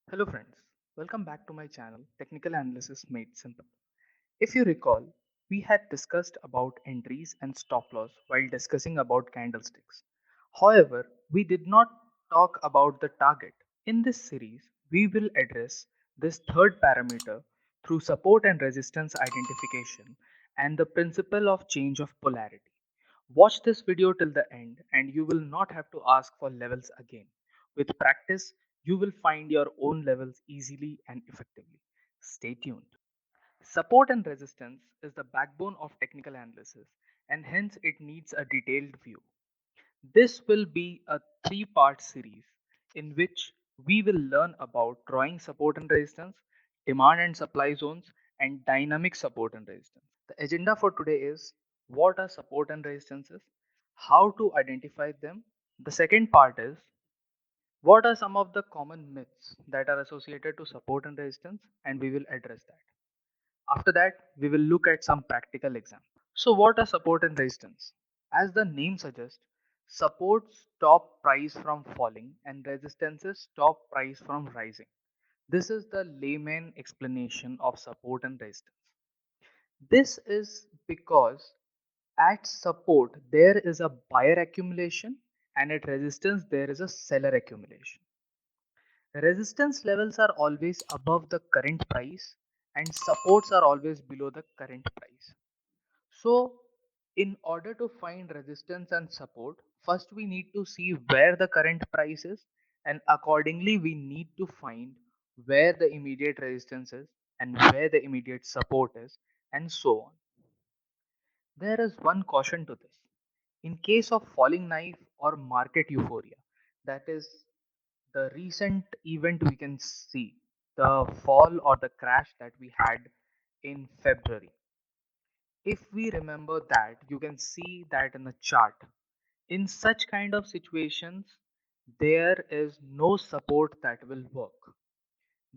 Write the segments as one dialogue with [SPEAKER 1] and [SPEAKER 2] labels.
[SPEAKER 1] Hello friends, welcome back to my channel Technical Analysis Made Simple. If you recall, we had discussed about entries and stop loss while discussing about candlesticks. However, we did not talk about the target. In this series, we will address this third parameter through support and resistance identification and the principle of change of polarity. Watch this video till the end and you will not have to ask for levels again. With practice, you will find your own levels easily and effectively. Stay tuned. Support and resistance is the backbone of technical analysis and hence it needs a detailed view. This will be a three-part series in which we will learn about drawing support and resistance, demand and supply zones, and dynamic support and resistance. The agenda for today is what are support and resistances, how to identify them. The second part is what are some of the common myths that are associated to support and resistance, and we will address that. After that, we will look at some practical examples. So, what are support and resistance? As the name suggests, supports stop price from falling and resistances stop price from rising. This is the layman explanation of support and resistance. This is because at support there is a buyer accumulation and at resistance there is a seller accumulation. Resistance levels are always above the current price and supports are always below the current price. So, in order to find resistance and support, first we need to see where the current price is, and accordingly, we need to find where the immediate resistance is and where the immediate support is, and so on. There is one caution to this. In case of falling knife or market euphoria, that is the recent event we can see, the fall or the crash that we had in February. If we remember that, you can see that in the chart. In such kind of situations, there is no support that will work.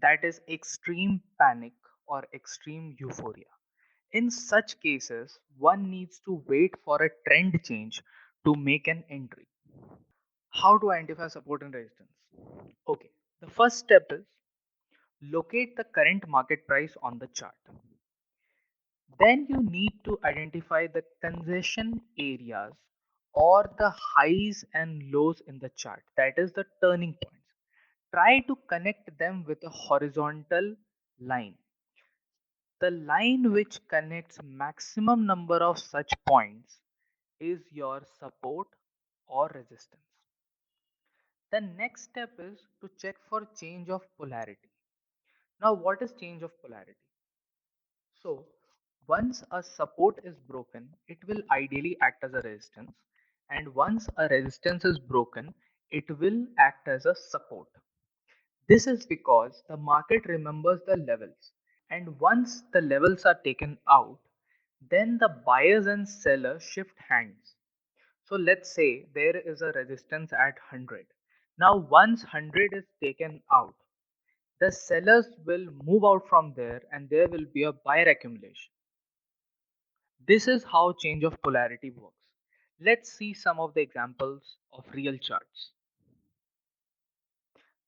[SPEAKER 1] That is extreme panic or extreme euphoria. In such cases, one needs to wait for a trend change to make an entry. How to identify support and resistance? Okay, the first step is locate the current market price on the chart. Then you need to identify the congestion areas or the highs and lows in the chart, that is the turning points. Try to connect them with a horizontal line. The line which connects maximum number of such points is your support or resistance. The next step is to check for change of polarity. Now, what is change of polarity? So, once a support is broken, it will ideally act as a resistance, and once a resistance is broken, it will act as a support. This is because the market remembers the levels, and once the levels are taken out, then the buyers and sellers shift hands. So let's say there is a resistance at 100. Now once 100 is taken out, the sellers will move out from there and there will be a buyer accumulation. This is how change of polarity works. Let's see some of the examples of real charts.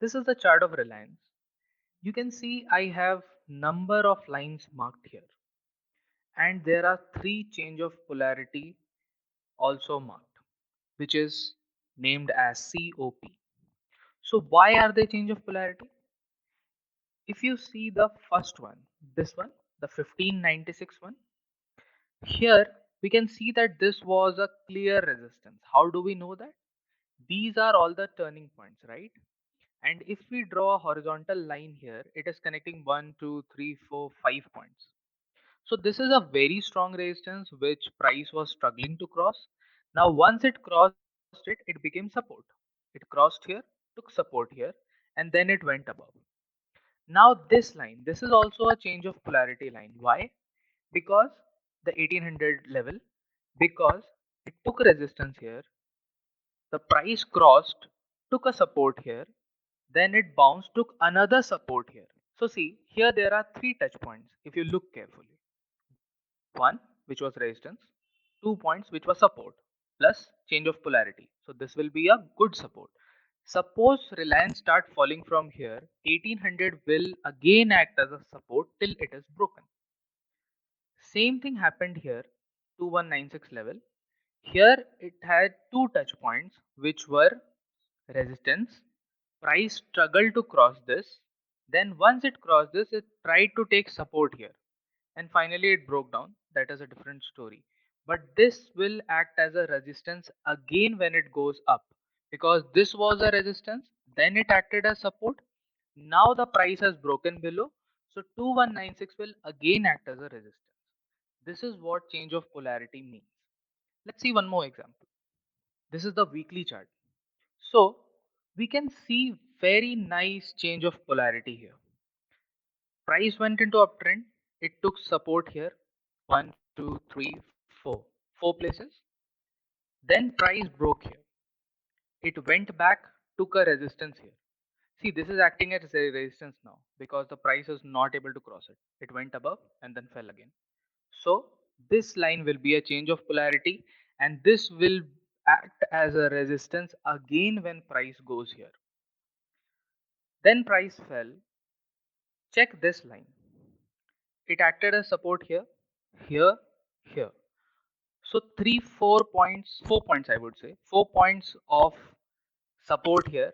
[SPEAKER 1] This is the chart of Reliance. You can see I have number of lines marked here and there are three change of polarity also marked, which is named as COP. So why are they change of polarity? If you see the first one, this one, the 1596 one, here we can see that this was a clear resistance. How do we know that? These are all the turning points, right? And if we draw a horizontal line here, it is connecting 1, 2, 3, 4, 5 points. So this is a very strong resistance which price was struggling to cross. Now once it crossed it, it became support. It crossed here, took support here, and then it went above. Now this line, this is also a change of polarity line. Why? Because the 1800 level, because it took resistance here, the price crossed, took a support here, then it bounced, took another support here. So see, here there are three touch points if you look carefully. One, which was resistance, 2 points, which was support, plus change of polarity. So this will be a good support. Suppose Reliance start falling from here, 1800 will again act as a support till it is broken. Same thing happened here, 2196 level. Here it had two touch points which were resistance. Price struggled to cross this. Then once it crossed this, it tried to take support here. And finally it broke down. That is a different story. But this will act as a resistance again when it goes up. Because this was a resistance, then it acted as support. Now the price has broken below. So 2196 will again act as a resistance. This is what change of polarity means. Let's see one more example. This is the weekly chart. So we can see very nice change of polarity here. Price went into uptrend. It took support here. One, two, three, four. Four places. Then price broke here. It went back, took a resistance here. See, this is acting as a resistance now because the price is not able to cross it. It went above and then fell again. So this line will be a change of polarity and this will act as a resistance again when price goes here. Then price fell. Check this line. It acted as support here, here, here. So 3, 4 points, 4 points I would say, 4 points of support here.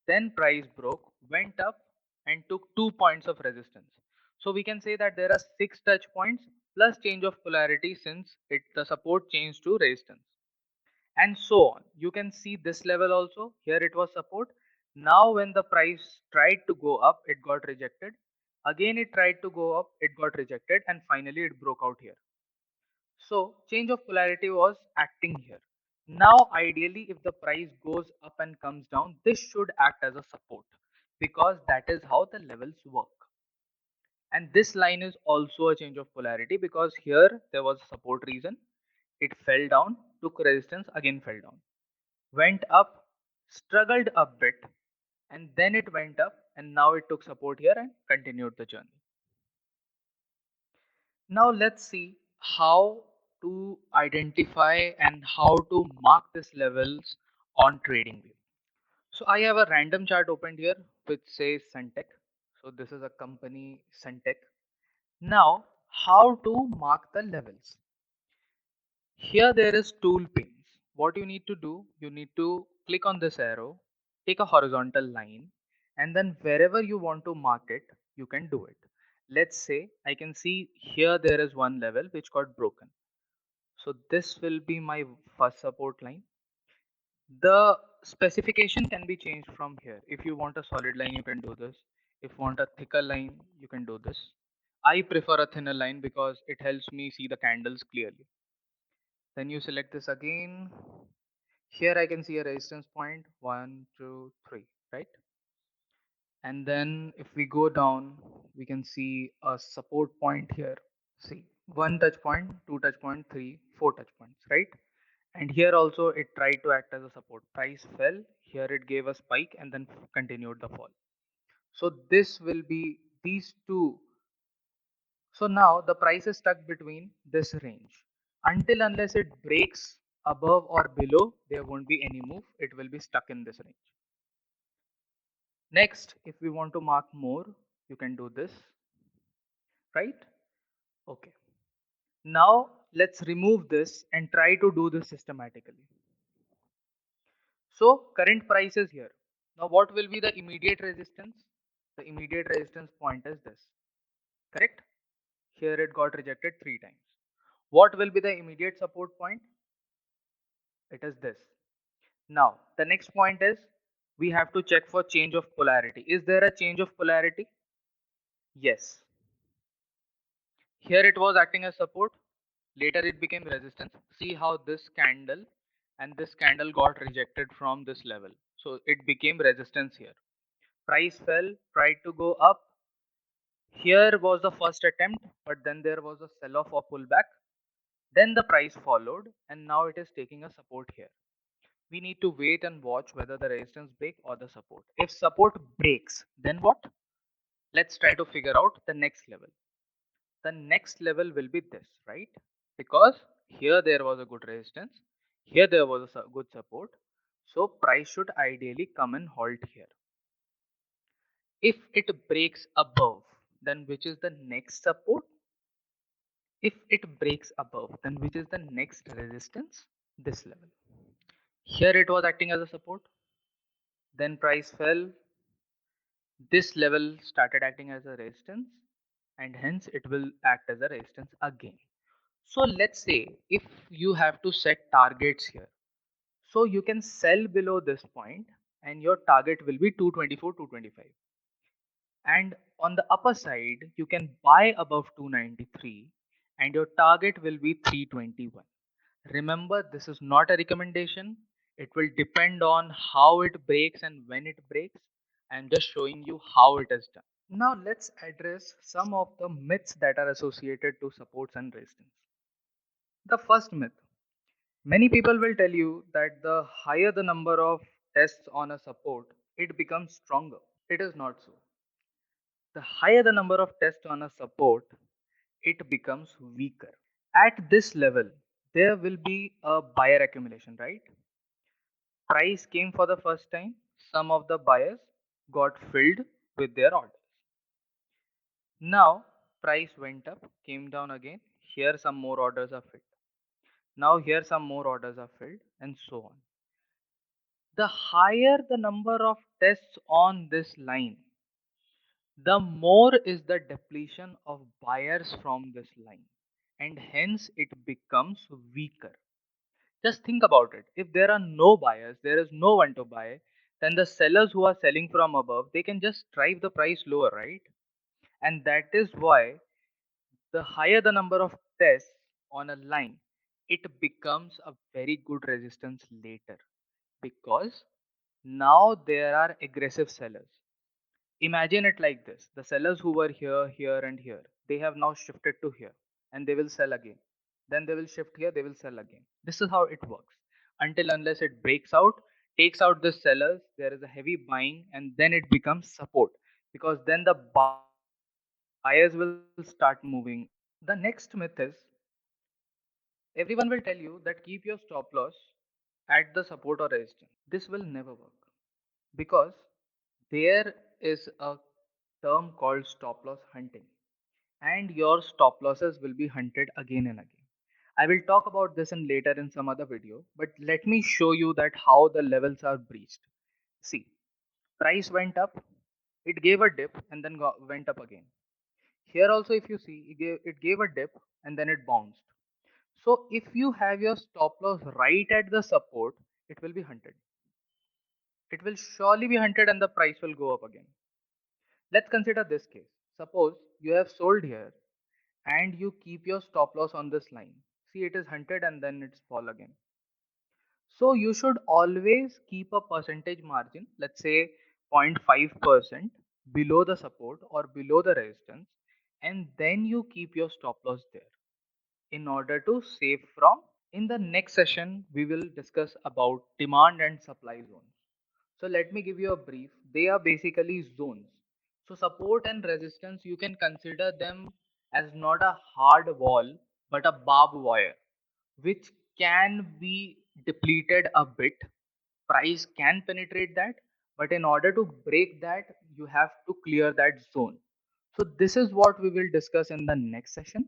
[SPEAKER 1] Then price broke, went up and took 2 points of resistance. So we can say that there are 6 touch points plus change of polarity since the support changed to resistance. And so on. You can see this level also. Here it was support. Now when the price tried to go up, it got rejected. Again it tried to go up, it got rejected, and finally it broke out here. So change of polarity was acting here. Now ideally if the price goes up and comes down, this should act as a support because that is how the levels work. And this line is also a change of polarity because here there was a support reason. It fell down, took resistance, again fell down. Went up, struggled a bit, and then it went up and now it took support here and continued the journey. Now let's see how to identify and how to mark these levels on TradingView. So I have a random chart opened here which says Suntech. So this is a company Suntech. Now how to mark the levels? Here there is tool panes. What you need to do, you need to click on this arrow, take a horizontal line, and then wherever you want to mark it, you can do it. Let's say I can see here there is one level which got broken. So this will be my first support line. The specification can be changed from here. If you want a solid line, you can do this. If you want a thicker line, you can do this. I prefer a thinner line because it helps me see the candles clearly. Then you select this again. Here I can see a resistance point 1, 2, 3, right? And then if we go down, we can see a support point here. See, one touch point, two touch point, three, four touch points, right? And here also it tried to act as a support. Price fell, here it gave a spike and then continued the fall. So this will be these two. So now the price is stuck between this range. Until unless it breaks above or below, there won't be any move. It will be stuck in this range. Next, if we want to mark more, you can do this, right? Okay. Now let's remove this and try to do this systematically. So current price is here. Now what will be the immediate resistance? The immediate resistance point is this, correct? Here it got rejected 3 times. What will be the immediate support point? It is this. Now the next point is we have to check for change of polarity. Is there a change of polarity? Yes. Here it was acting as support. Later it became resistance. See how this candle and this candle got rejected from this level. So it became resistance here. Price fell, tried to go up. Here was the first attempt, but then there was a sell off or pullback. Then the price followed, and now it is taking a support here. We need to wait and watch whether the resistance break or the support. If support breaks, then what? Let's try to figure out the next level. The next level will be this, right? Because here there was a good resistance, here there was a good support. So price should ideally come and halt here. If it breaks above, then which is the next support? If it breaks above, then which is the next resistance? This level. Here it was acting as a support. Then price fell. This level started acting as a resistance, and hence it will act as a resistance again. So let's say if you have to set targets here, so you can sell below this point and your target will be 224, 225. And on the upper side, you can buy above 293 and your target will be 321. Remember, this is not a recommendation. It will depend on how it breaks and when it breaks. I'm just showing you how it is done. Now let's address some of the myths that are associated to supports and resistance. The first myth, many people will tell you that the higher the number of tests on a support, it becomes stronger. It is not so. The higher the number of tests on a support, it becomes weaker. At this level, there will be a buyer accumulation, right? Price came for the first time, some of the buyers got filled with their orders. Now, price went up, came down again. Here, some more orders are filled. Now, here, some more orders are filled, and so on. The higher the number of tests on this line, the more is the depletion of buyers from this line, and hence it becomes weaker. Just think about it. If there are no buyers, there is no one to buy, then the sellers who are selling from above, they can just drive the price lower, right? And that is why the higher the number of tests on a line, it becomes a very good resistance later because now there are aggressive sellers. Imagine it like this: the sellers who were here, here, and here, they have now shifted to here and they will sell again. Then they will shift here, they will sell again. This is how it works. Until unless it breaks out, takes out the sellers, there is a heavy buying, and then it becomes support because then the buyers will start moving up. The next myth is everyone will tell you that keep your stop loss at the support or resistance. This will never work because there is a term called stop loss hunting, and your stop losses will be hunted again and again. I will talk about this in later in some other video, but let me show you that how the levels are breached. See, price went up, it gave a dip and then went up again. Here also, if you see, it gave a dip and then it bounced. So if you have your stop loss right at the support, it will be hunted. It will surely be hunted and the price will go up again. Let's consider this case. Suppose you have sold here and you keep your stop loss on this line. See, it is hunted and then it's fall again. So you should always keep a percentage margin, let's say 0.5% below the support or below the resistance, and then you keep your stop loss there in order to save from. In the next session, we will discuss about demand and supply zones. So let me give you a brief. They are basically zones. So support and resistance, you can consider them as not a hard wall, but a barbed wire, which can be depleted a bit. Price can penetrate that, but in order to break that, you have to clear that zone. So this is what we will discuss in the next session.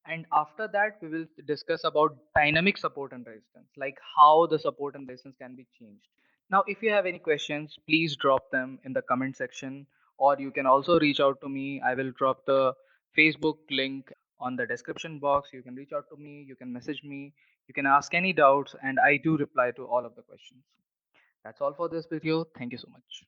[SPEAKER 1] And after that, we will discuss about dynamic support and resistance, like how the support and resistance can be changed. Now, if you have any questions, please drop them in the comment section, or you can also reach out to me. I will drop the Facebook link on the description box. You can reach out to me, you can message me, you can ask any doubts, and I do reply to all of the questions. That's all for this video. Thank you so much.